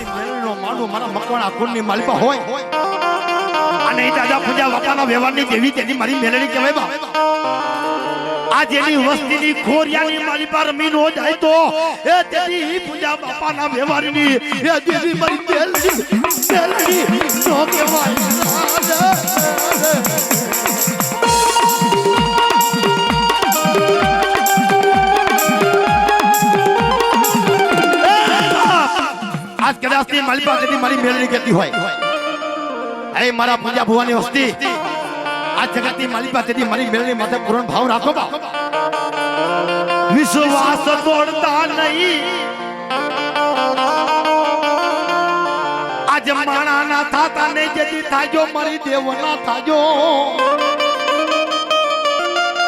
મારી મેલડીનો માંડવો મારા મકવાણા કુંડની માલિપા હોય અને એ દાદા પૂજા બાપાના વ્યવહારની જેવી તેની મારી મેલડી કહેવાય બા આ જેની વસ્તીની ખોરિયાની માલિપા રમી નો જાય તો એ તેની પૂજા બાપાના વ્યવહારની એ દેવી મારી મેલડી નો કહેવાય आज कदाच ती मालिपा कधी मारी मेलडी कहती होय अरे मारा पूजा भुवानी वस्ती आज जगत की मालिपा कधी मारी मेलडी माथे पूर्ण भाव राखो बा विश्वास तोड़ता नहीं आज माना ना थाता नहीं जदी थाजो मारी देवना थाजो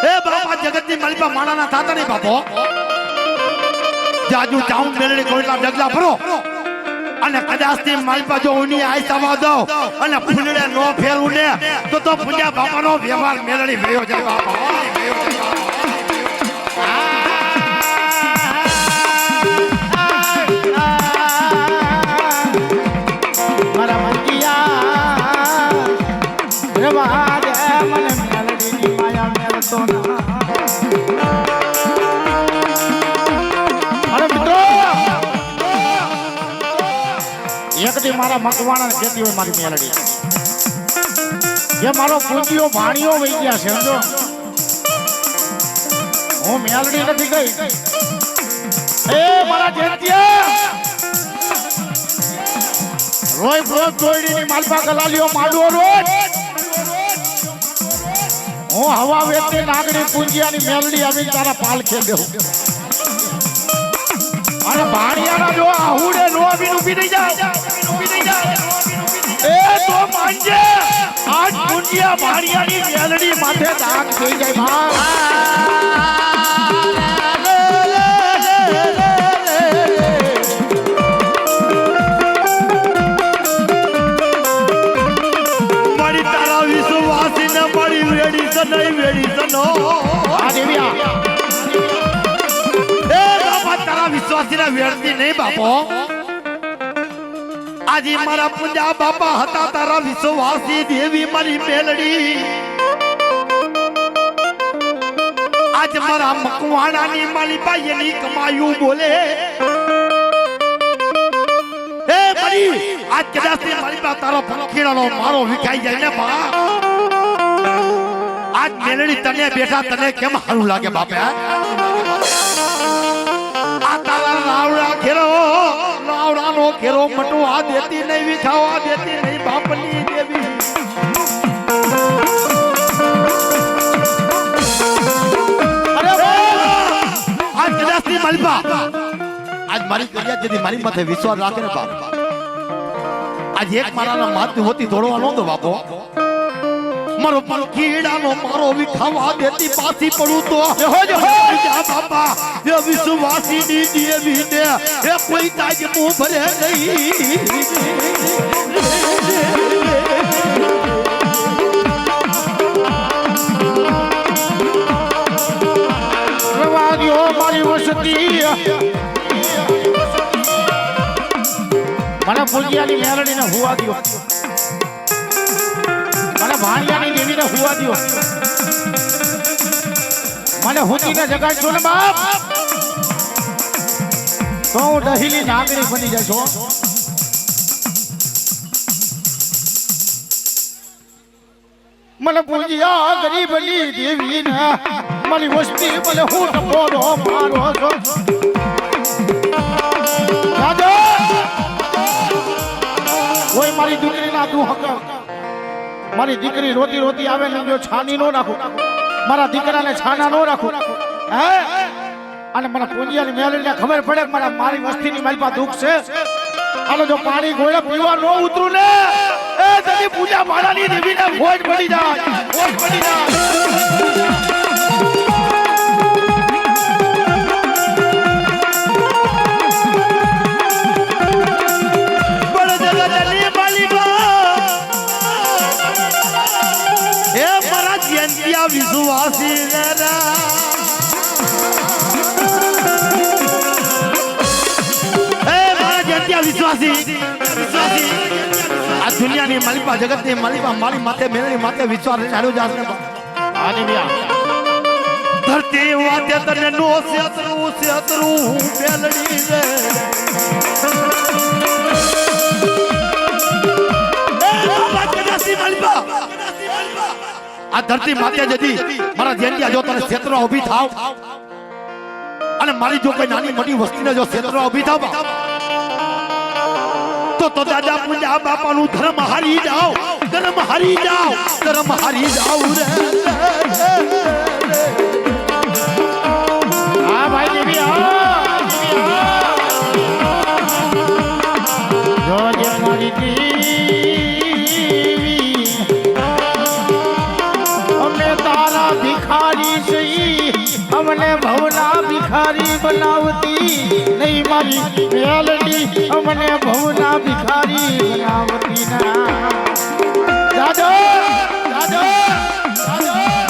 ए बाबा जगत की मालिपा माना ना थाता नहीं बापो जाजू चाऊं मेलडी कोईला डगला भरो અને કદાચ થી માલપા જો ઉની આઈસામાં દો અને ફૂલડે નો ફેરવું ને તો પૂજા બાપાનો વ્યવહાર મેલડી ભયો જાય બાપા મારા મંગિયા રવા દે મને મેલડીની માયા મેલતો ના એકદી મારા મકવાણા ખેતી હોય મારી મેલડી જે મારો પૂંજીઓ ભાણીઓ વહી ગયા છે સમજો હું મેલડી નથી ગઈ એ મારા જેતિયા રોય રોજ દોડીની માલપા ગલાલીઓ માંડવો રોજ હું હવા વેચતી નાગડી પૂંજીયાની મેલડી આવી તારા પાલખે દેવું અને ભાણિયાના જો આહુડે નો આવી ઊભી થઈ જાય એ તો માંજે આજ પૂંજીયા ભાણિયાની મેલડી માથે દાગ થઈ જાય મારી તારા વિશ્વાસી ને મારી વેડી સનઈ સનો આ દેવિયા તારા વિશ્વાસી ના વેડતી નહીં બાપો આજે મારા પૂજા બાપા હતા તારા વિશ્વાસી દેવી મારી મેલડી આજ મારા મકવાણાની માલી પાયની કમાયું બોલે એ મારી આજ કદાચ મારી બા તારો પંખીડાનો મારો વિખાઈ જાય ને બા આજ મેલડી તને બેઠા તને કેમ સારું લાગે બાપે રાવડા નો ઘેરો મટવા દેતી નહીં વિખાવા દેતી નહીં બાપની દેવી અરે આજ કદાચ ની માલિપા આજ મારી કરિયા જેથી મારી માથે વિશ્વાસ રાખે ને બાપ આજ એક મારાના માથે હોતી દોડવાનો તો બાપો મારો પંખીડાનો મારો વિખાવા દેતી પાછી પડું તો બાપા એ વિશ્વાસી ની દેવી ને એ કોઈ તાજ મું ભરે નહીં રવાદિયો મારી વસતી મને પૂંજીયાની મેલડીને હુવા દો મને ભાણિયાની દેવીને હુવા દો મને હુતીને જગાડશો ને બાપ તો હું દહીલી નાગરી બની જશો મને પૂંજીયા ગરીબની દેવીને મારી વસ્તી મને હું ટપોડો મારો છો રાજા કોઈ મારી દીકરીના તું હક મારી દીકરી રોતી રોતી આવે ને જો છાની નો રાખું મારા દીકરાને છાના નો રાખું હે અને મને પૂંજીયાની મેલડીને ખબર પડે કે મારી વસ્તીની માલપા દુઃખ છે અને જો પાણી ગોળે પીવા નો ઉતરું ને એ તની પૂજા માળાની દેવીને ભોજ પડી જાય ભોજ પડી જાય વિશ્વાસી વિશ્વાસી આ દુનિયાની માલિપા જગતની માલિપા મારી માથે મેળવી માથે વિશ્વાસ હાડો જાસ ને આજે ભૈયા ધરતી વાતે તને નો સેતરું મેલડી રે આ ધરતી માથે જતી મારા જેન્ડિયા જો તને ક્ષેત્રો ઊભી થાવ અને મારી જો કોઈ નાની મોટી વસ્તીને જો ક્ષેત્રો ઊભી થાવ તો દાદા પૂજા બાપાનું ધર્મ હારી જાવ રે હા ભાઈ દેવી હા જો જે મારી દેવી અમે તારા ભિખારી છીએ અમને ભવના ભિખારી બનાવતી નહીં મારી મેલડી અમને ભવના ભિખારી બનાવતી ના દાદો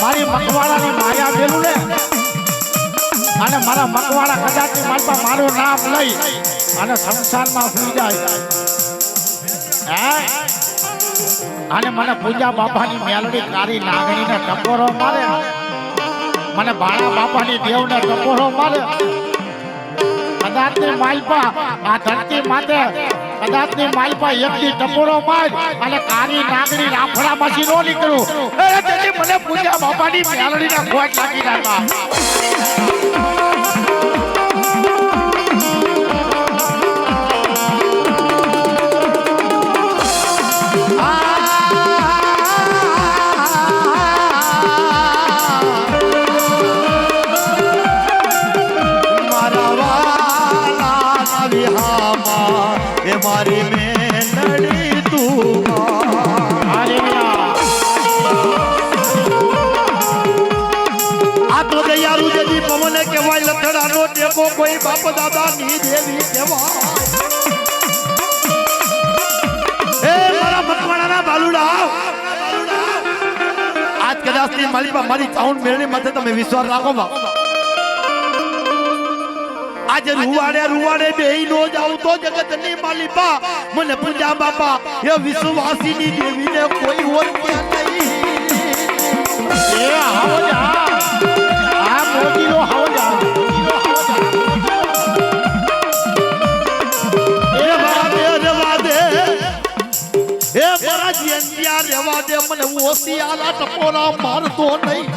મારી મકવાડાની માયા મેલું ને અને મારા મકવાડા કદાચની માલપા મારું નામ લઈ અને સંસારમાં સુઈ જાય અને મને પૂજા બાપાની મેલડી કારી નાગણીને ટકોરો મારે મને બાળા બાપાની દેવને ટકોરો મારે કદાચની માલપા આ ધરતી માથે કદાચની માલપા એકની ટકોરો માર અને કારી નાગણી રાફડામાંથી નો નીકળું તેથી મને પૂજા બાપાની મેલડીના ખોટ લાગી રહ્યા મારી મેલડી તું આ તો દયારું જદી પવને કહેવાય લથડાનો ટેકો કોઈ બાપ દાદા ની દેવી કહેવાય એ મારા મકવાણાના બાલુડા આજ કદાચ ની મારી ચાઉન મેળની માથે તમે વિશ્વાસ રાખો બા આજે રૂવાડે બેહી નો જાવ તો જગતની માલિપા મને પૂજા બાપા એ વિશ્વાસીની દેવીને કોઈ ઓળખ્યા નહીં એ આવો જા આ મોતીનો આવો જા એ રેવા દે એ મારા જીંદિયા રેવા દે મને ઓસિયાલા ટપોરા મારતો નહીં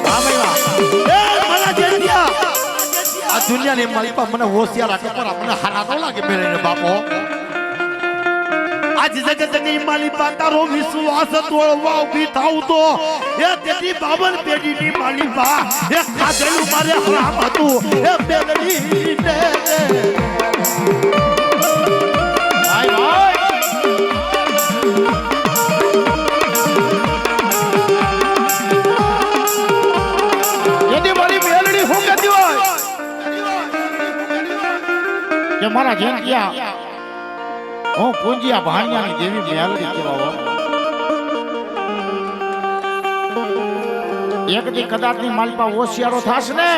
હા ભાઈ એ મારા જીંદિયા આ દુનિયાની માલિપા મને હોશિયાર ટપોરા મને હારા તો લાગે મેળીને બાપો આજ જગતની માલિપા તારો વિશ્વાસ તોડવા ઊભી થાવ તો એ તેની બાબન પેઢીની માલિપા એ ખાધેલું મારે હરામ હતું એ મેલડી ને ભાઈ યદી મારી મેલડી હું કહેતી હોય કે મારા જેન્ટિયા હું પૂંજિયા ભાણિયાની દેવી મેલડી કહેવાય એક દી કદાચની માલપા હોશિયારો થાશ ને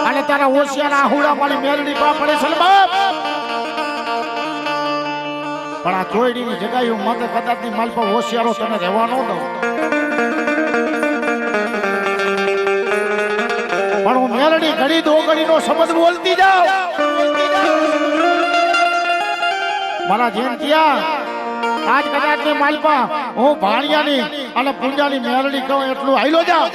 અને તારા હોશિયારા આહુડા મારી મેલડી પા પડે છે બાપ પણ આ ચોયડીની જગ્યાએ હું માથે કદાચની માલપા હોશિયારો તને રહેવા ન દઉં પણ હું મેલડી ઘડી દો ઘડીનો શબ્દ બોલતી જાઉં મારા જેન્ટિયા આજ કદાચની માલપા હું ભાણિયાની અને પૂંજાની મેલડી કહું એટલું હાઈલો જાઉં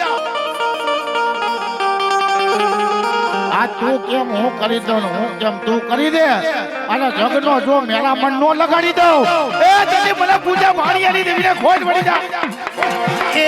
આજ તું કેમ હું કરી દઉં હું કેમ તું કરી દે અને જગનો જો મેરા મન નો લગાડી દઉં એ તેથી મને પૂજા ભાણિયાની દેવીને ખોટ પડી જાય એ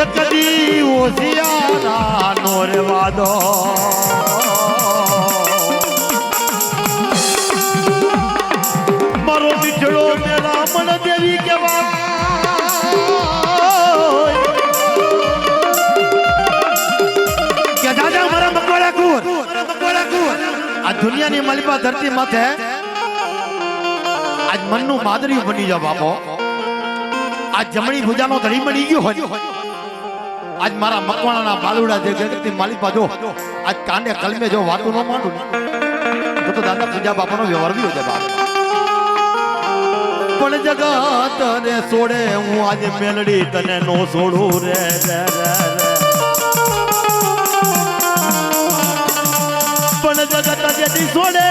કદી ઓસિયારા નો રેવા દો મારો બીજડો મેરા આ દુનિયાની માલિપા ધરતી માથે આજ મનનું માદરિયું બની જાવ બાપો. આજ જમણી ભુજાનો ધણી બની ગયો હોય. આજ મારા મકવાણાના બાલુડા જે જગતની માલિપા જો આજ કાંડે કલમે જો વાતું ન માંડું તો દાદા પૂજા બાપાનો વ્યવહાર બી હોય બાપ. પણ જગત ને છોડે હું આજે મેલડી તને નો છોડું રે પણ જગત જેથી છોડે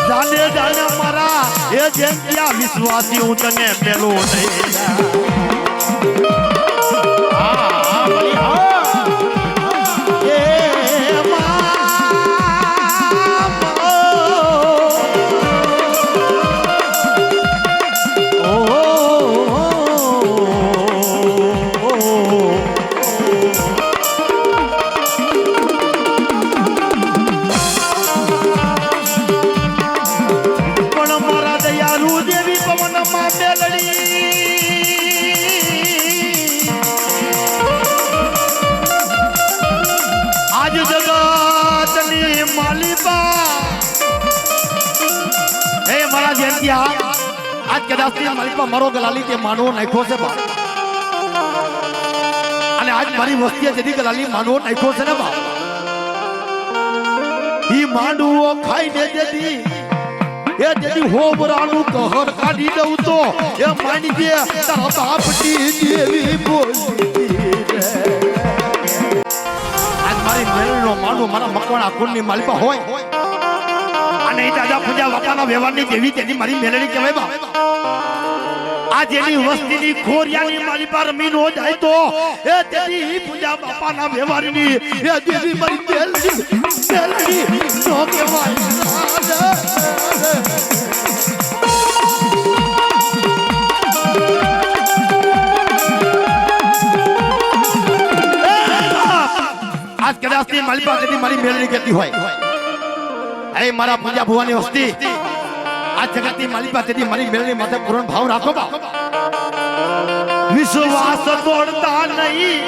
જાને જાને મારા એ જેમ ક્યાં વિશ્વાસી હું તને મેલું નહીં. આજ કદાચ માલિપા મારો ગલાલી તે માનવો નાખ્યો છે બા. અને આજ મારી વસ્તીએ જેથી ગલાલી માનવો નાખ્યો છે ને બા. ઈ માંડવો ખાઈ દે જેથી એ જેથી હોબરાનું કહર કાઢી દઉં તો એ માની દે તારા બાપની દેવી બોલી રે. આજ મારી મેળનો માંડવો મારા મકવાણા કુંડની માલિપા હોય અને એ દાદા પૂજા બાપાના વ્યવહારની દેવી તેની મારી મેલડી કહેવાય બા. આ જેની વસ્તીની ખોરિયાની મારી પર રમી નો જાય તો એ તેની પૂજા બાપાના વ્યવહારની એ દેવી મારી મેલડી નો કહેવાય. આજ કદાચ મારી પાસે મારી મેલડી કહેતી હોય એ મારા પૂજા ભુવાની વસ્તી આ જગતની માલિપા તેથી મારી મેળની માથે પૂર્ણ ભાવ રાખો બા. વિશ્વાસ તોડતા નહીં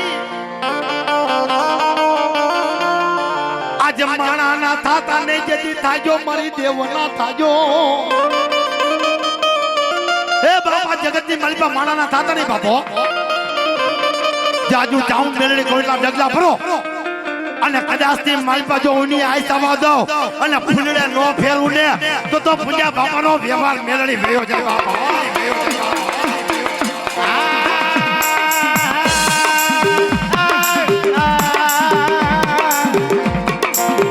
આજ માણા ના થાતા ને જેથી થાજો મારી દેવના થાજો. એ બાપા જગતની માલિપા માણા ના થાતા નહીં બાપો. જાજુ જાઉં મેળની કોઈના ડગલા ભરો અને કદાચ થી માલિપા જો ઉની આઈ સવા દો અને ફૂલડે નો ફેરવું ને તો પૂજા બાપાનો વ્યવહાર મેળડી ભર્યો જાય બાપા.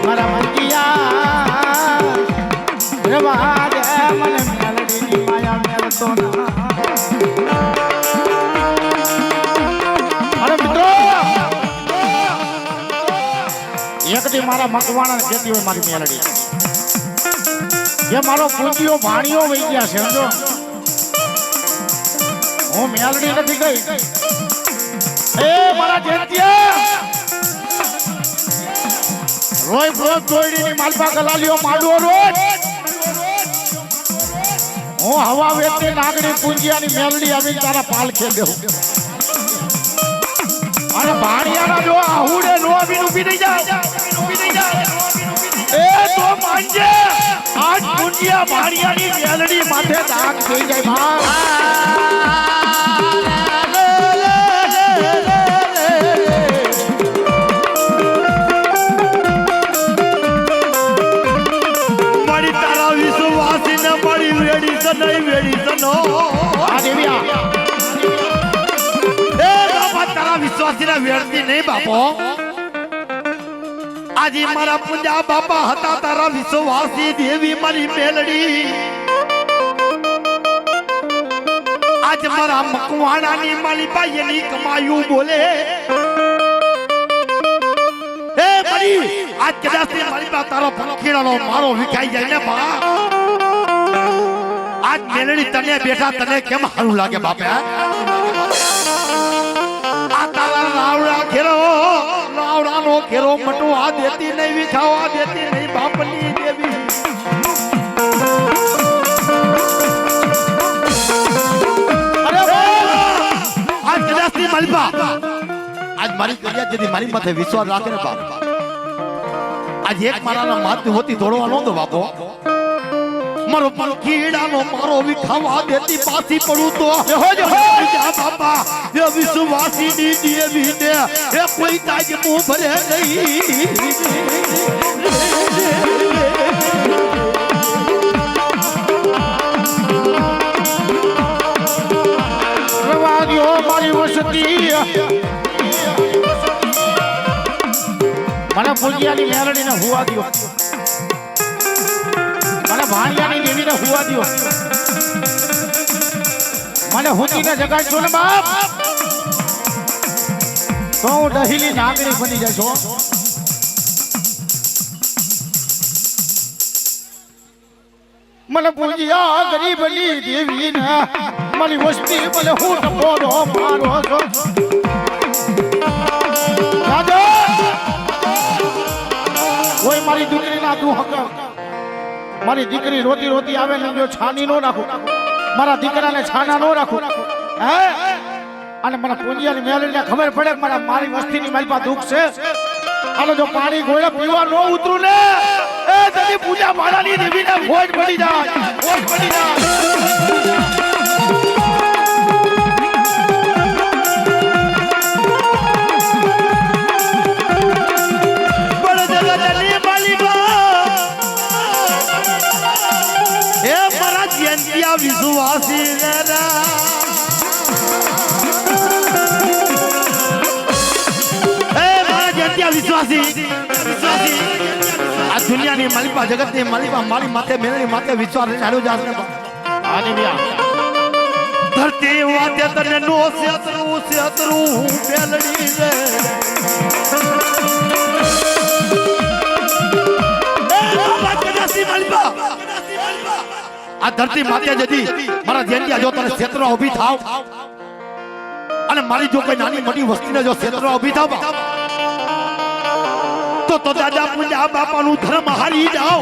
મારા મંગિયા રવા દે મને મેલડીની માયા મેલતો ના. અરે મિત્રો એકદી મારા મકવાણા કહેતી હોય મારી મેલડી જે મારો પૂંજીઓ ભાણીઓ વહી ગયા છે સમજો. હું મેલડી નથી ગઈ એ મારા જેતિયા રોય રોજ દોડીની માલપા ગલાલીઓ માંડવો રોજ હું હવા વેચતી નાગડી પૂંજીયાની મેલડી આવી તારા પાલખે દેવું અને ભાણિયાના જો આહુડે નો આવીને ઊભી થઈ જાય એ તો માનજે આજ પૂંજીયા ભાણિયાની મેલડી માથે દાગ થઈ જાય ભાઈ. મારી તારા વિશ્વાસી ને મારી વેડી સનઈ વેડી સનો આ દેવિયા એ બાપા તારા વિશ્વાસી ને વેડતી નહીં બાપો. આજે મારા પૂજા બાપા હતા તારા વિશ્વાસી દેવી મારી મેલડી. આજ મારા મકવાણાની મારી પાયની કમાયું બોલે એ મારી આજ કદાચ મારી પાસે તારો પંખીડાનો મારો વિખાઈ જાય ને બા. આજ મેલડી તને બેઠા તને કેમ સારું લાગે બાપે. આ તારા રાવડા ઘેરો રાવડાનો ઘેરો મટવા દેતી નહીં વિખાવા દેતી નહીં બાપની દેવી. આજ કદાચ ની માલિપા આજ મારી કરિયા જેથી મારી માથે વિશ્વાસ રાખે ને બાપ આજ એક મારાના માથે હોતી દોડવા નો દો બાપો મારો પણ કીડાનો મારો વિખાવા દેતી પાછી પડું તો હોજો જા બાપા એ વિશ્વાસી ની દેવી ને એ કોઈ તાજ મું ભરે નહીં રવાડિયો મારી વસતી મને ફૂલિયાની મેલડીને હુવા દ્યો મને ભાણિયાની દેવીને હુવા દ્યો મને હુતીને જગાડશો ને બાપ તો હું દહીલી નાગરી બની જશો મને પૂજ્યા ગરીબની દેવીને મારી વસ્તી મને હું ટપોરો મારો છો કોઈ મારી દીકરીના તું હક મારી દીકરી રોતી રોતી આવે ને જો છાની નો રાખું મારા દીકરાને છાના નો રાખું હે અને મને પૂંજિયાની મેલડીને ખબર પડે કે મારી વસ્તીની માલપા દુઃખ છે અને જો પાણી ગોળે પીવા નો ઉતરું ને એ તને પૂજા મારાની દેવીને ભોજ પડી જાય ભોજ પડી જાય વિશ્વાસી વિશ્વાસી આ દુનિયાની માલિકા જગતની માલિકા મારી માથે મેળવી માથે વિશ્વાસ ચાલ્યો જાશે ધરતી વાતે તને નો સેતરું મેલડી રે આ ધરતી માથે જતી મારા જેન્ડિયા જો તને ક્ષેત્ર ઊભી થાવ અને મારી જો કોઈ નાની મોટી વસ્તીને જો ક્ષેત્ર ઊભી થાવ તો દાદા પૂજા બાપાનું ધર્મ હારી જાવ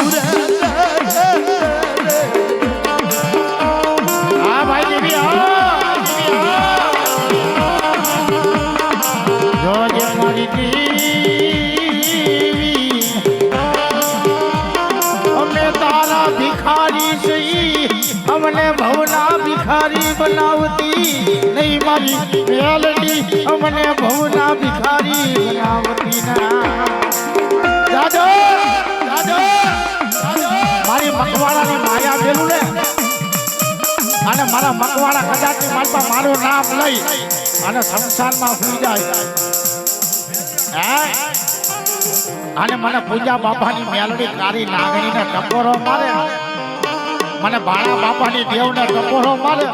રે હા ભાઈ દેવી જો જે મારી ભિખારી સહી અમને ભવના ભિખારી બનાવતી નહીં મારી મેલડી અમને ભવના ભિખારી બનાવતી ના દાદો મારી મકવાડાની માયા મેલું ને અને મારા મકવાડા કદાચની માલપા મારું નામ લઈ અને સંસારમાં સુઈ જાય હે અને મને પૂજા બાપાની મેલડી કારી નાગણીને ટકોરો મારે મને ભાણા બાપાની દેવને ટકોરો મારે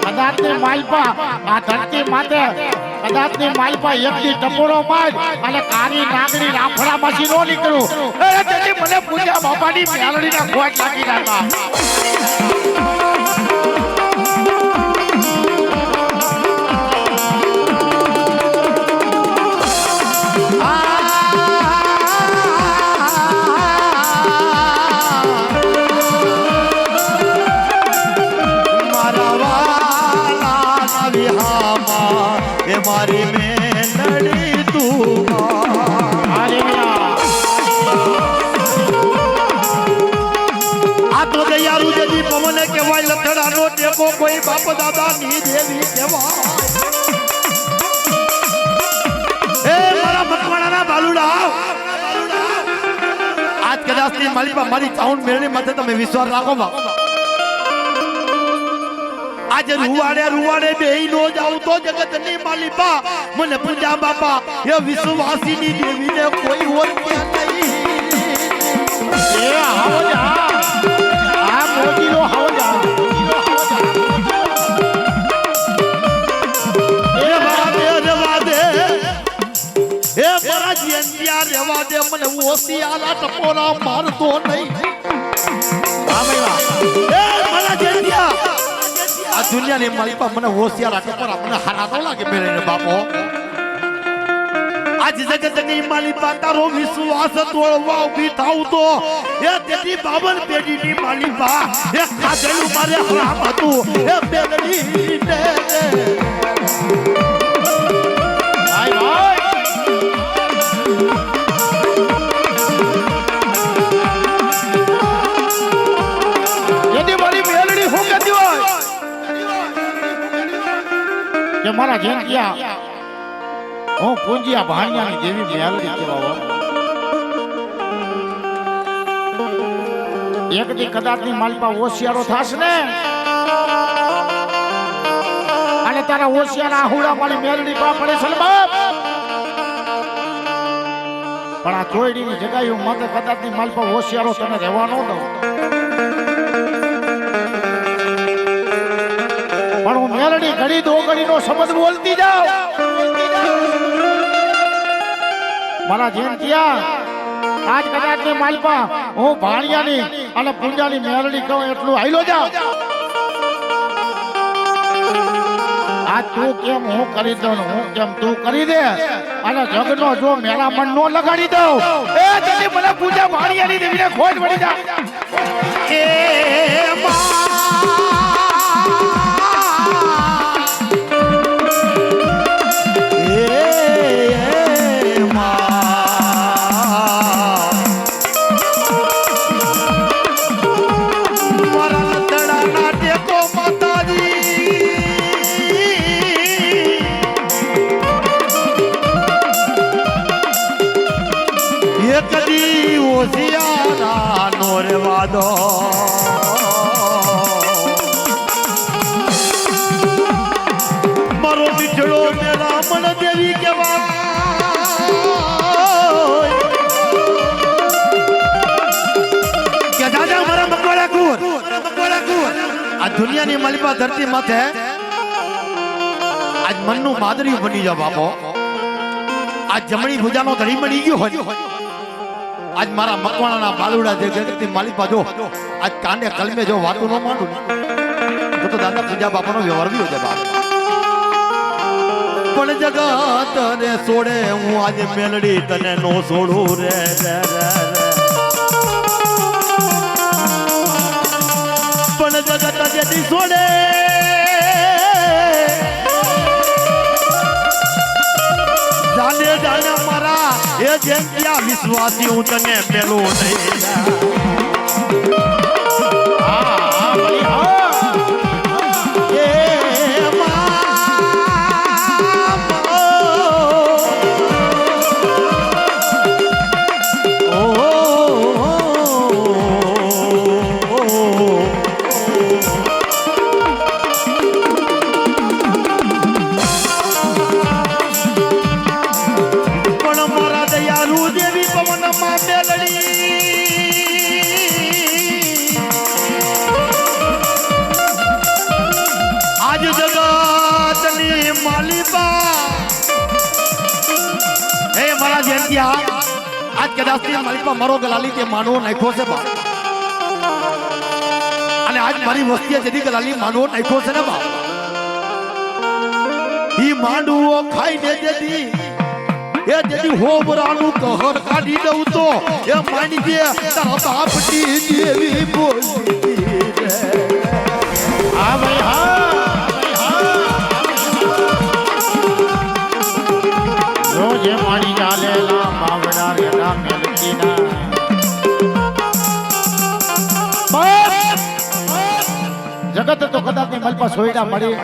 કદાચની માલપા આ ધરતી માથે કદાચની માલપા એકથી ટકોરો માર અને કારી નાગણી રાફડામાંથી નો નીકળું તેથી મને પૂજા બાપાની મેલડીને ખોટ લાગી નાખા મારી મેલડી તું આ તો દયારું જદી પવને કહેવાય લથડાનો ટેકો કોઈ બાપ દાદા ની દેવી કહેવાય એ મારા મકવાણાના બાલુડા આજ કદાચ ની મારી ચાઉન મેળની માથે તમે વિશ્વાસ રાખો બા આજે રૂવાડે બેહી નો જાઉં તો જગતની માલિકા મને પૂજા બાપા એ વિશ્વાસીની દેવીને કોઈ ઓળખ્યા નહીં એ આવો જા આ મોતીલો આવો જા એ રવા દે એ મારા જેન્ડિયા રેવા દે મને ઓસિયાલા ટપોરા મારતો નહીં હા ભાઈ એ મારા જેન્ડિયા આ દુનિયાની માલિકા મને હોશિયાર ટકોરા મને હારા ન લાગે મેળીને બાપો આજ જગતની માલિકા તારો વિશ્વાસ તોડવા ઊભી થાવ તો એ તેની બાવન પેઢીની માલિકા એ કાજલું મારે હરામ હતું એ બેલડી ને ભાઈ ભાઈ યદી મારી મેલડી હું કહેતી હોય કે મારા જેમ ક્યાં હું પૂંજિયા ભાણિયાની દેવી મેલડી કહેવાય એક દી કદાચની માલપા હોશિયારો થાશ ને અને તારા હોશિયાર આહુડા મારી મેલડી પા પડે છે બાપ પણ આ ચોયડીની જગ્યાએ હું મતે કદાચની માલપા હોશિયારો તને રહેવા ન દઉં પણ હું મેલડી ઘડી દો ઘડીનો શબ્દ બોલતી જાઉં મારા જેમ ત્યાં આજ કદાચની માલપા હું ભાણિયાની અને પૂંજાની મેલડી કહું એટલું હાઈલો જાઉં આજ તું કેમ હું કરી દઉં હું કેમ તું કરી દે અને જગનો જો મેરા મન નો લગાડી દઉં એ જલ્દી મને પૂજા ભાણિયાની દેવીને ખોજ પડી જા એ કદી ઓસિયારા નો રેવા દો મારો બીજડો મેરા મન દેવી કેવા કે દાદા મારા મકવાડા કુર આ દુનિયાની માલિકા ધરતી માથે આજ મનનું માદરી બની જા બાપો આજ જમણી ભુજાનો ધણી બની ગયો હોય આજ મારા મકવાણાના બાલુડા જે જગતની માલિકા જો આજ કાંડે કલમે જો વાતું ન માંડું તો દાદા પૂજા બાપાનો વ્યવહાર બી હોય બાપ પણ જગત ને છોડે હું આજે મેલડી તને નો છોડું રે પણ જગત જેથી છોડે જાને જાને મારા એ જેમ ત્યાં વિશ્વાસી હું તને પેલો નહીં આજ જગતની માલિકા હે મારા જેતિયા આજ કદાચની માલિકા મારો ગલાલી કે માનવો નાખ્યો છે બા અને આજ મારી વસ્તીએ જેથી ગલાલી માનવો નાખ્યો છે ને બા ઈ માંડવો ખાઈને જેથી એ જેથી હોબરાનું કહર કાઢી દઉં તો એ માની જે તારા બાપની દેવી બોલી હા ભાઈ હા રોજે મારી ચાલેલા બાવડા રેડા મેલતીના જગત તો કદાચ મલપા સોયડા મળી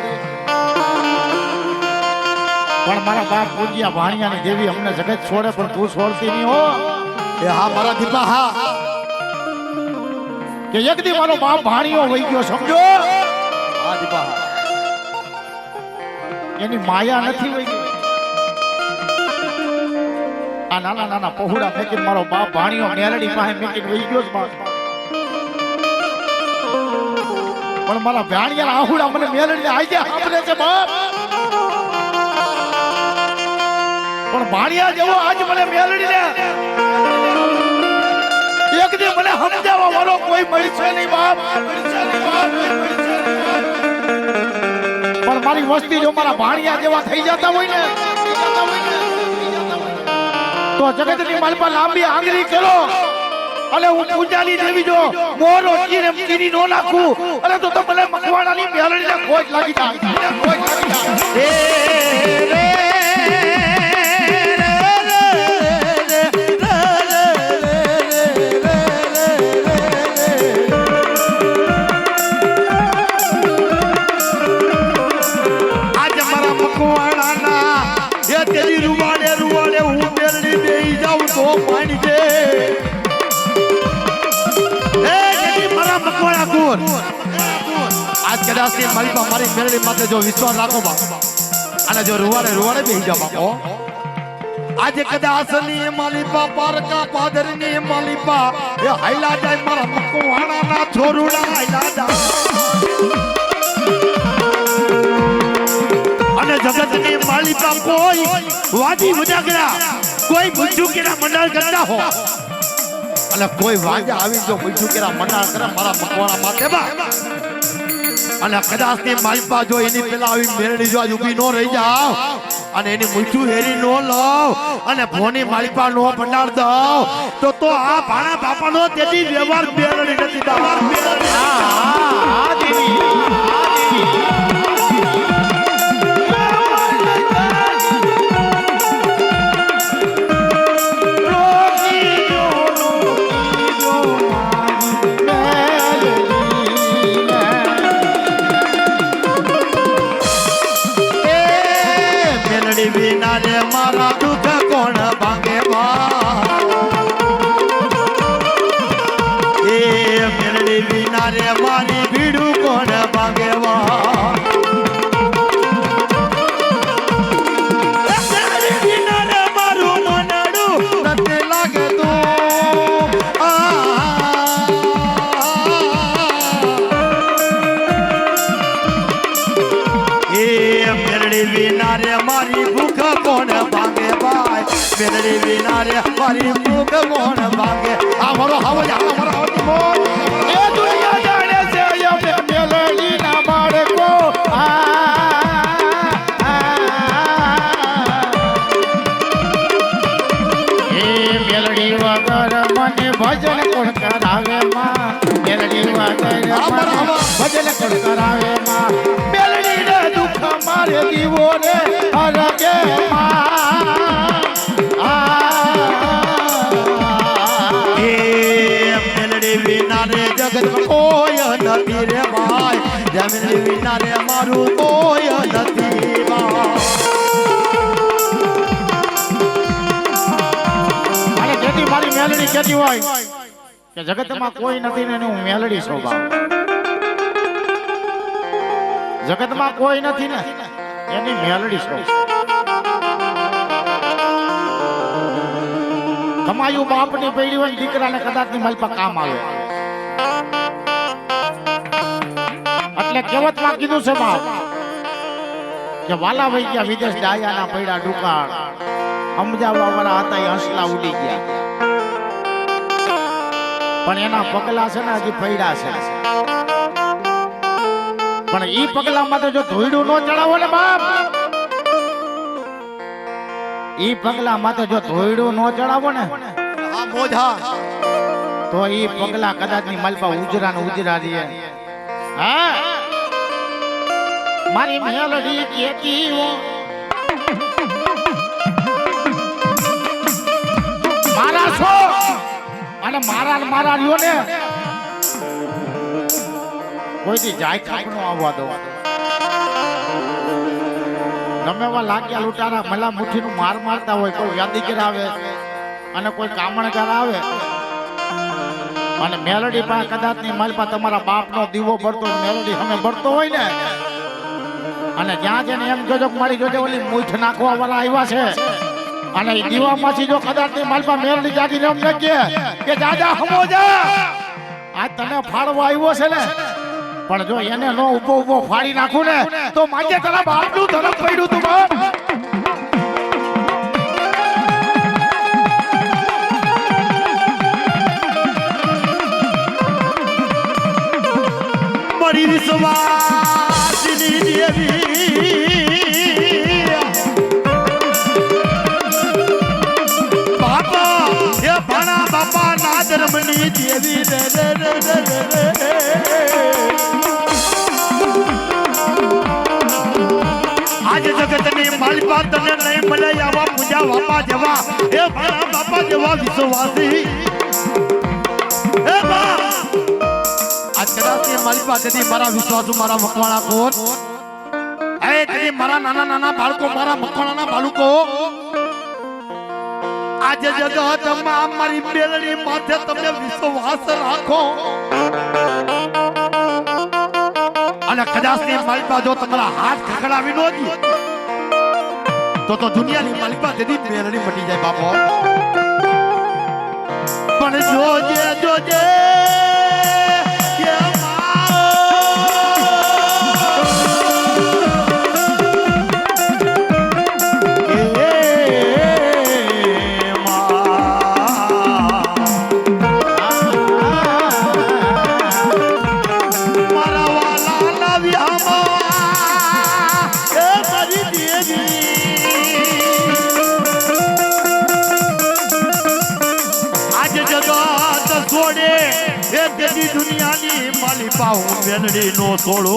પણ મારા બાપ પૂજ્યા ભાણિયાની દેવી અમને જગત છોડે પણ તું છોડતી નહીં હો એ હા મારા દીપા હા કે એક દી મારો બાપ ભાણિયો વહી ગયો સમજો હા દીપા હા એની માયા નથી વહી ગઈ આ નાના નાના પહોળા મેકીને મારો બાપ ભાણિયો મેલડી પાસે મેકીને વહી ગયો જ બાપ પણ મારા ભાણિયા આહુડા મને મેલડી આજે સાંભળે છે બાપ પણ ભાણિયા જેવો આજ મને મેલડી ને એક દી મને સમજાવવા વાળો કોઈ મળશે નહીં બાપ પણ મારી વસ્તી જો મારા ભાણિયા જેવા થઈ જતા હોય ને તો જગતની માલપા લાંબી આંગળી કરો અને હું પૂજાની દેવી જો મોરો ચીરે ચીરી નો નાખું અને તો તમને મકવાણાની મેલડીને ખોજ લાગી જાય ખોજ લાગી જાય તેરી રૂવાડે રૂવાડે હું મેલડી બેહી જાઉં તો પાણી છે એ જેથી મારા મકવાણા કુર આજ કદાચ તે મારી મેલડી માથે જો વિશ્વાસ રાખો બાપ અને જો રૂવાડે રૂવાડે બેહી જાવ બાપો આજે કદાચ ની માલિપા પારકા પાદર ની માલિપા એ હાઈલા જાય મારા મકવાણા ના છોરુડા હાઈલા જાય અને જગતની માલિકા કોઈ વાદી વજાગરા કોઈ મુજુકેરા મંડળ કરતા હો અને કોઈ વાજા આવી જો મુજુકેરા મંડળ કરે મારા મકવાણા માથે બા અને કદાચ ની માલિકા જો એની પેલા આવી મેરડી જો ઊભી નો રહી જાવ અને એની મુઠ્ઠું હેરી નો લાવ અને ભોની માલિકા નો ભંડાર દઉં તો આ ભાણા બાપાનો તેથી વ્યવહાર મેરડી નથી દાવા મેરડી આ દેવી વિના રે મારા દુઃખ કોણ ભાંગે એ મેરડી વિના રે મારી ભીડું કોણ ભાંગે વિના રે મારું મનડું નથી લાગે એ મેરડી વિના રે મારી ભૂખ કોણ ભાંગે ભાઈ મેરડી વિના રે મારી ભૂખ કોણ ભાંગે આ મારો હવજ આ મારો હવજ બોલ એ દુનિયા જાણે છે યે મેલડી ના બાળકો એ મેલડી વગર મને ભજન કોણ કરાવે માં મેલડી વગર ભજન કોણ કરાવે માં મેલડી ને દુઃખ મારે દીવો રે હરગે મેલડી વિના રે જગત કોઈ નથી રે ભાઈ મેલડી વિના રે મારું કોઈ નથી અને જેથી મારી મેલડી કહેતી હોય કે જગતમાં કોઈ નથી ને હું મેલડી સ્વભાવ જગતમાં કોઈ નથી ને એની મેલડી સ્વભાવ કમાયું બાપની પૈડી હોય દીકરાને કદાચ ની માલપા કામ આવે એટલે કહેવતમાં કીધું છે બાપ કે વાલા વઈ ગયા વિદેશ ડાયાના પૈડા ડુકાળ સમજાવવા વાળા હતા એ હસલા ઉડી ગયા પણ એના પગલા છે ને હજી પૈડા છે પણ ઈ પગલામાં તો જો ધોઈડું ન ચડાવો ને બાપ ઈ પગલામાં તો જો ધોઈડું ન ચડાવો ને આ મોઢા તો ઈ પગલા કદાચ ની માલપા ઉજરા ને ઉજરા રહે હા મારી મેલડી કેતી મારા છો અને મારા રહ્યો ને કોઈથી જાય ખાપ નો આવવા દો ગમે એવા લાગ્યા લૂંટારા મલા મુઠ્ઠીનું માર મારતા હોય કોઈ વ્યાદીગર આવે અને કોઈ કામણગાર આવે અને મેલડી પાસે કદાચ ની માલપા તમારા બાપનો દીવો બળતો મેલડી સામે બળતો હોય ને અને જ્યાં જઈને એમ જોજો મારી જોજે ઓલી મૂઠ નાખવા વાળા આવ્યા છે અને એ દીવામાંથી જો કદાચ ની માલપા મેલડી જાગીને એમ કે જાજા હમો જા આજ તને ફાળવા આવ્યો છે ને પણ જો એને નો ઉભો ફાડી નાખું ને તો માજે તારા બાપનું ધરમ પડ્યું તું બાપ મારી વિશ્વાસની દેવી આજે જગતની માલિકા તને નહીં મળે આવા પૂજા બાપા જેવા એ મારા બાપા જેવા વિશ્વાસી એ બા આજ કદાચ માલિકા તેથી મારા વિશ્વાસુ મારા મકવાણા કોણ એ તેથી મારા નાના નાના બાળકો મારા મકવાણાના બાળકો આજે જગતમાં મારી બેલડી માથે તમે વિશ્વાસ રાખો અને કદાચ ની માલિકા જો તમારા હાથ ખખડાવી નો દી તો દુનિયાની માલિકા તેથી બેલડી મટી જાય બાપો પણ જોજે જોજે દુનિયાની માલિકા હું બેલડી નો છોડો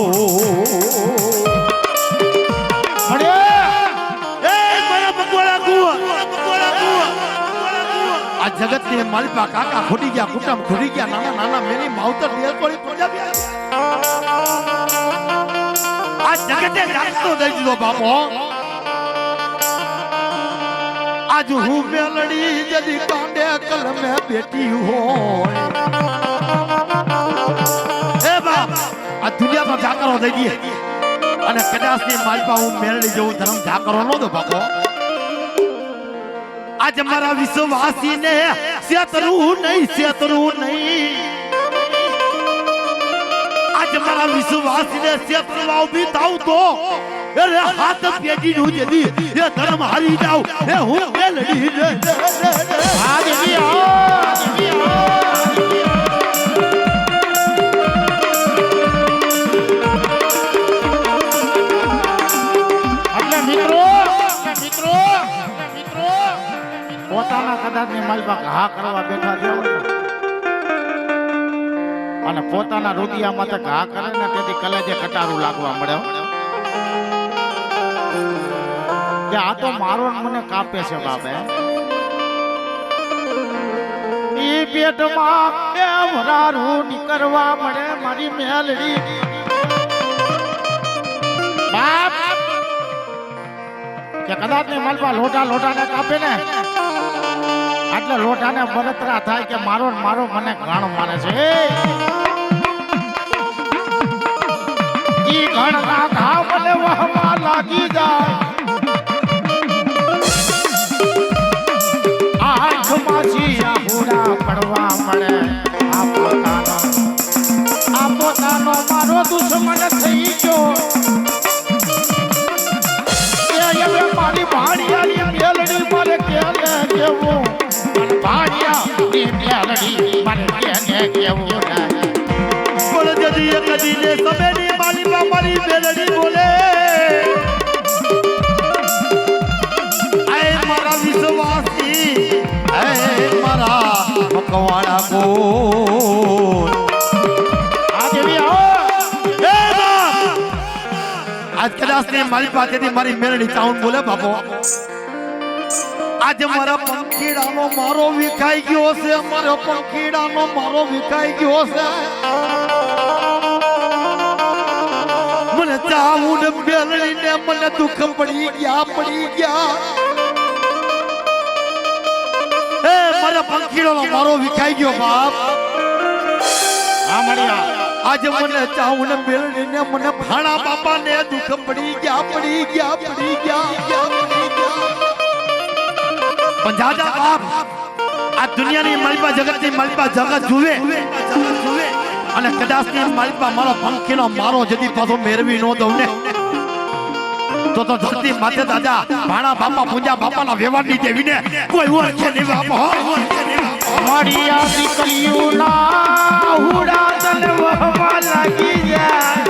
આ જગત ની માલિકા કાકા ખોટી ગયા કુટુંબ ખોટી ગયા નાના નાના મેની માવતર દેલકોડી આ જગતે જાગતો દઈ દીધો બાપો આજ હું બેલડી જદી કાંડે કલમે બેઠી હોય આ દુનિયામાં જાકરો થઈ ગઈ અને કદાચ ની માલિકા હું મેળવી જવું ધર્મ જાકરો નતો બાપો આજ મારા વિશ્વાસી ને શેતરું નહીં આજ મારા વિશ્વાસી ને શેતરવા ઉભી થાવ તો અરે હાથ પેટી નું જદી એ ધર્મ હારી જાવ એ હું મેળવી પોતાના કદાચની માલિકા ઘા કરવા બેઠા થયા અને પોતાના રુદિયામાં તો ઘા કરે ને તેથી કલેજે કટારું લાગવા મળે કે આ તો મારો મને કાપે છે બાપે ઈ પેટમાં બે વરારું નીકળવા મળે મારી મેલડી બાપ કે કદાચની માલિકા લોટાને કાપે ને એટલે લોટાને બળતરા થાય કે મારો મને ગાણો મારે છે ઈ ઘણના ઘાવ મને વહવા લાગી જાય આંખમાંથી આહુડા પડવા મળે આ પોતાનો મારો દુશ્મન થઈ ગયો એ મારી ભાડિયાની મેલડી મારે કેવું મારી બેલડી બોલે આય મારા વિશ્વાસી આય મારા મકવાણા કો આજ કદાચ ને મારી પાસેથી મારી મેલડી ચાઉન બોલે બાપો આજે મારા પંખીડાનો મારો વિખાઈ ગયો છે મારો પંખીડાનો મારો વિખાઈ ગયો છે મને ચાઉન બેલડી ને મને દુઃખ પડી ગયા એ મારા પંખીડાનો મારો વિખાઈ ગયો બાપ આ મળ્યા આજે મને ચાઉન બેલડી ને મને ભાણા બાપા ને દુઃખ પડી ગયા पंजाजा बाप आ दुनिया ની માલિકા જગત ની માલિકા જગત જુએ અને કદાચ ની માલિકા મારો પંખીનો મારો જદી પાછો મેરવી નો દઉં ને તો ધરતી માથે દાદા ભાણા બાપા પૂંજા બાપાના વ્યવહાર ની દેવીને કોઈ ઓળખે નહીં બાપો મારી આ દીકરીઓના હુડા તલવવા લાગી જાય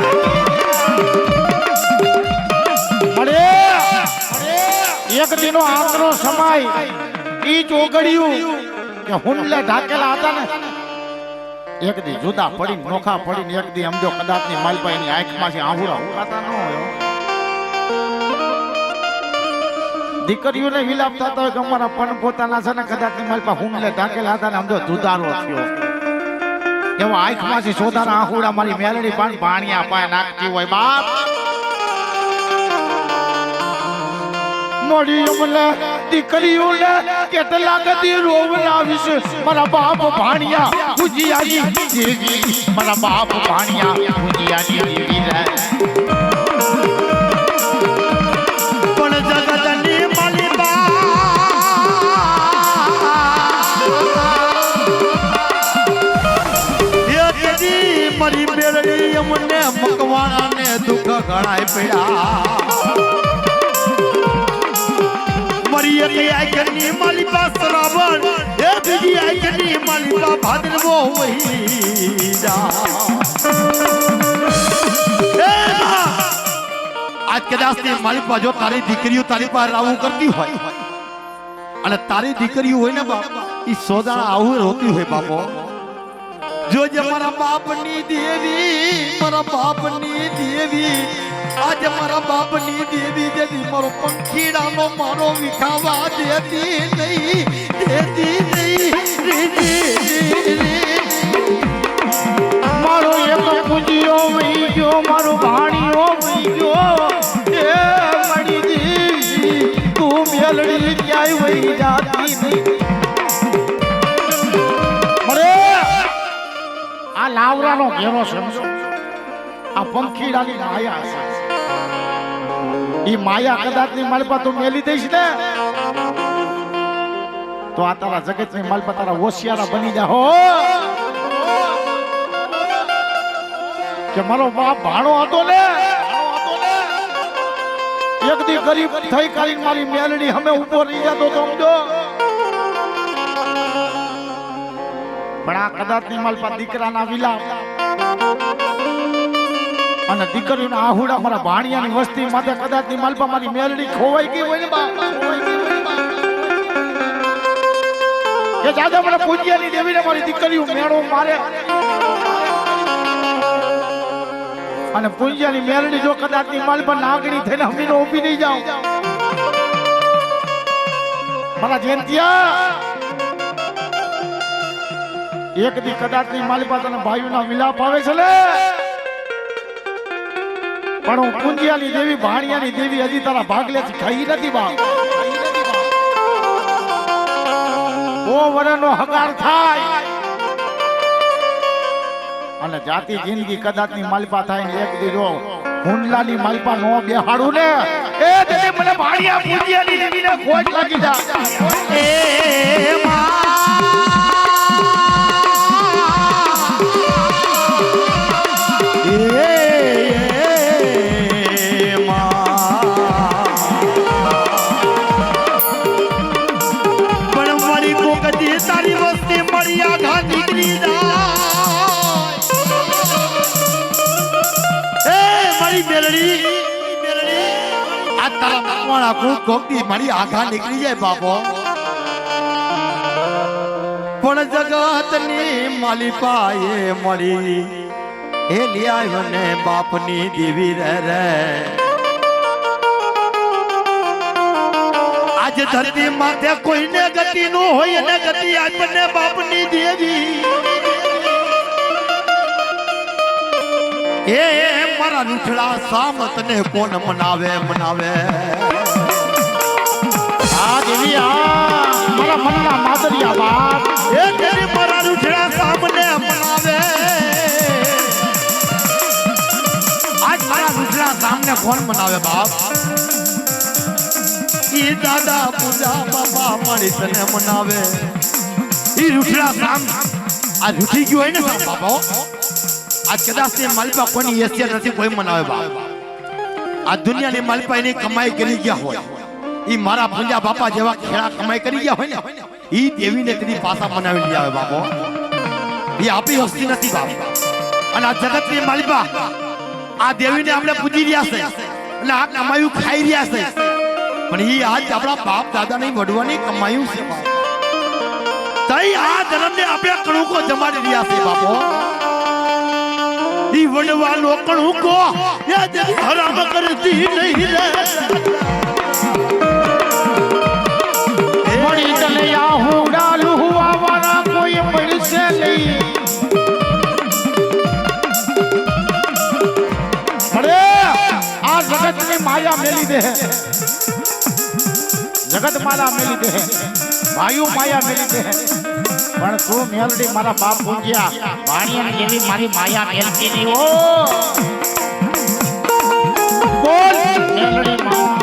એક દિનો આંતરો સમાય ઈ ચોગડિયું કે હુંડલે ઢાકેલા હતા ને એક દી જુદા પડીને નોખા પડીને એક દી સમજો કદાચ ની માલપા એની આંખમાંથી આંહુડા ઉકાતા ન હોય દીકરીઓને વિલાપ થતા હોય કે અમારા પણ પોતાના છે ને કદાચ ની માલપા હુમલે ઢાંકેલા હતા ને સમજો જુદારો થયો એવો આંખમાંથી સોદાના આંહુડા મારી મેલડી પણ પાણીયા પાય નાખતી હોય બાપ મોડી ઉમલે દીકરીઓને કેટલા ગદી રોવડાવીશ મારા બાપ ભાણિયા ભુજિયાની દેવી મારા બાપ ભાણિયા ભુજિયાની દેવી રે પણ જગતની માલિકા મારી મેરડી અમને મકવાણાને દુઃખ ઘણાય પડ્યા મારી એટલી આઈકની માલિકા શ્રાવણ એ બીજી આઈકની માલિકા ભાદરવો વહી જા આજ કદાચ ની માલિકા જો તારી દીકરીઓ તારી પાસે આવું કરતી હોય અને તારી દીકરીઓ હોય ને બાપ ઈ સોદાણા આવું રોતી હોય બાપો જોજે મારા બાપની દેવી મારા બાપની દેવી આજે મારા બાપની દેવી દેવી મારો પંખીડાનો મારો વિખાવા દેતી નહીં મારો એક પૂજ્યો વહી ગયો મારો ભાણિયો વહી ગયો એ મળી દેવી તું મેલડી ક્યાંય વહી જાતી નહીં આ લાવરાનો ઘેરો સમજો આ પંખીડાની માયા છે ઈ માયા કદાચ ની માલપા તું મેલી દઈશ ને તો આ તારા જગત ની માલપા તારા હોશિયારા બની જા હો કે મારો બાપ ભાણો હતો ને એક દી ગરીબ થઈ કરીને મારી મેલડી હમે ઉભો રહી જતો તો સમજો પણ આ કદાચ ની માલપા દીકરાના વિલાપ અને દીકરીઓના આહુડા મારા ભાણિયાની વસ્તી માટે કદાચ ની માલપા મારી મેલડી ખોવાઈ ગઈ હોય ને બા કે જાજા મને પૂજ્યાની દેવીને મારી દીકરીઓ મેળો મારે અને પૂજ્યાની મેલડી જો કદાચ ની માલપા નાગણી થઈને હમીનો ઊભી નહીં જાવ મારા જયંતિયા એક દી કદાચ ની માલિકા તને ભાઈઓના વિલાપ આવે છે લે પણ હું પૂંજિયાની દેવી ભાણિયાની દેવી હજી તારા ભાગલેથી ખાઈ નથી બાપ ઓ વરનો હગાર થાય અને જાતિ જિંદગી કદાચ ની માલિકા થાય ને એક દી જો હુંડલાની માલિકા નો બેહાડું ને એ દેવી મને ભાણિયા પૂંજિયાની દેવીને ખોજ લાગી જા એ તારી વસ્તી મળી આઘા નીકળી જાય મારી મેલડી આ તારા મકવાણ આખું કોકડી મારી આઘા નીકળી જાય બાપો પણ જગતની માલિકા એ મળી હે લિયા ને બાપની દેવી રે આજ ધરતી માથે કોઈને ગતિ નો હોય અને ગતિ આપણને બાપની દેવી એ મારા રૂઠડા સામત ને કોણ મનાવે આ દેવી મારા મનના માદરિયા બાપ એ તેરી મારા રૂઠડા સામને મનાવે આજ મારા રૂઠડા સામને કોણ મનાવે બાપ ઈ દાદા પૂજા બાપા મારી તને મનાવે ઈ રૂઠડા સામ આ રૂઠી ગયો હોય ને સામ બાપા આજ કદાચ ને માલપા કોની હેસિયત નથી કોઈ મનાવે બાપ આ દુનિયાની માલપા એની કમાઈ કરી ગયા હોય ઈ મારા પૂજા બાપા જેવા ખેડા કમાઈ કરી ગયા હોય ને ઈ દેવીને કદી પાસા મનાવી લઈ આવે બાપો ઈ આપી હસ્તી નથી બાપ અને આ જગતની માલપા આ દેવીને આપણે પૂજી રહ્યા છે અને આ કમાયું ખાઈ રહ્યા છે પણ ઈ આજ આપણા બાપ દાદાની વડવાની કમાયું છે બાપ તઈ આ જન્મને આપણે કણુકો જમાડી રહ્યા છે બાપો ઈ વડવાનો કણુકો એ જે હરામ કરતી નહીં રે મળી તને આ હુડા લુહવા વાળા કોઈ મળશે નહીં અરે આ જગતની માયા મેલી દે જગત માયા મેલી દે ભાઈઓ માયા મેલી દે પણ તું મેલડી મારા બાપ પૂજ્યા વાણિયા જેવી મારી માયા મેલતી નહીં હો બોલ મેલડી માં